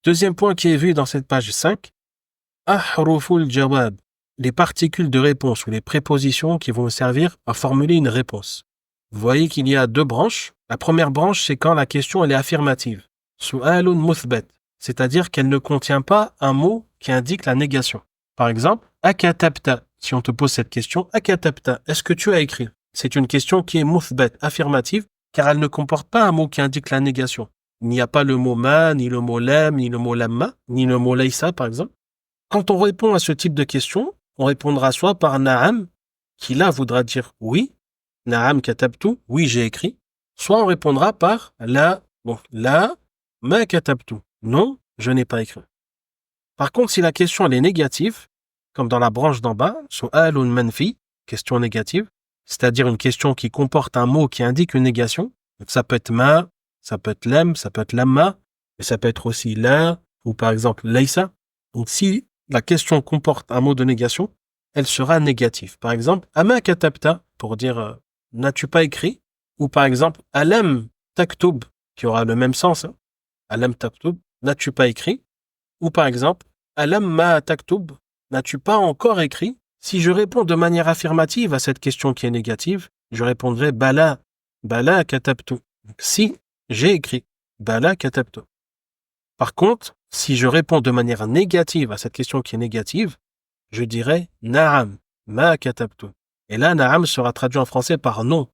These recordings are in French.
Deuxième point qui est vu dans cette page 5, ahruful jawab, les particules de réponse ou les prépositions qui vont servir à formuler une réponse. Vous voyez qu'il y a deux branches. La première branche, c'est quand la question elle est affirmative. Su'alun muthbat, c'est-à-dire qu'elle ne contient pas un mot qui indique la négation. Par exemple, akatabta, si on te pose cette question, akatabta, est-ce que tu as écrit? C'est une question qui est muthbat, affirmative, car elle ne comporte pas un mot qui indique la négation. Il n'y a pas le mot ma, ni le mot lam, ni le mot lamma, ni le mot laysa, par exemple. Quand on répond à ce type de question, on répondra soit par na'am, qui là voudra dire oui, na'am katabtu, oui j'ai écrit, soit on répondra par la, donc la, ma katabtu, non, je n'ai pas écrit. Par contre, si la question elle est négative, comme dans la branche d'en bas, su'alun manfi, question négative, c'est-à-dire une question qui comporte un mot qui indique une négation, donc ça peut être ma, ça peut être lam, ça peut être lamma, mais ça peut être aussi la, ou par exemple laysa. Donc si la question comporte un mot de négation, elle sera négative. Par exemple, ama katabta, pour dire n'as-tu pas écrit, ou par exemple alam taktub, qui aura le même sens, hein. Alam taktub, n'as-tu pas écrit, ou par exemple alam ma taktub, n'as-tu pas encore écrit. Si je réponds de manière affirmative à cette question qui est négative, je répondrai bala, bala katabtu. Si j'ai écrit, bala katabtu. Par contre, si je réponds de manière négative à cette question qui est négative, je dirais na'am, ma katabtu. Et là, na'am sera traduit en français par non.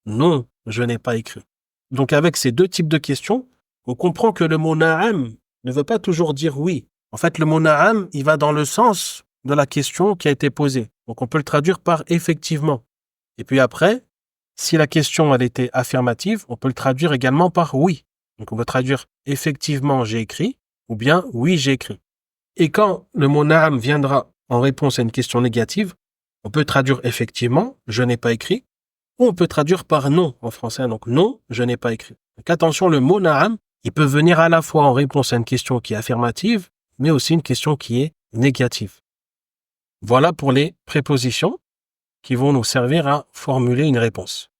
Non, je n'ai pas écrit. Donc avec ces deux types de questions, on comprend que le mot na'am ne veut pas toujours dire oui. En fait, le mot na'am, il va dans le sens de la question qui a été posée. Donc on peut le traduire par effectivement. Et puis après, si la question elle était affirmative, on peut le traduire également par oui. Donc on peut traduire effectivement j'ai écrit ou bien oui j'ai écrit. Et quand le mot na'am viendra en réponse à une question négative, on peut traduire effectivement je n'ai pas écrit ou on peut traduire par non en français. Donc non, je n'ai pas écrit. Donc attention, le mot na'am, il peut venir à la fois en réponse à une question qui est affirmative, mais aussi une question qui est négative. Voilà pour les prépositions qui vont nous servir à formuler une réponse.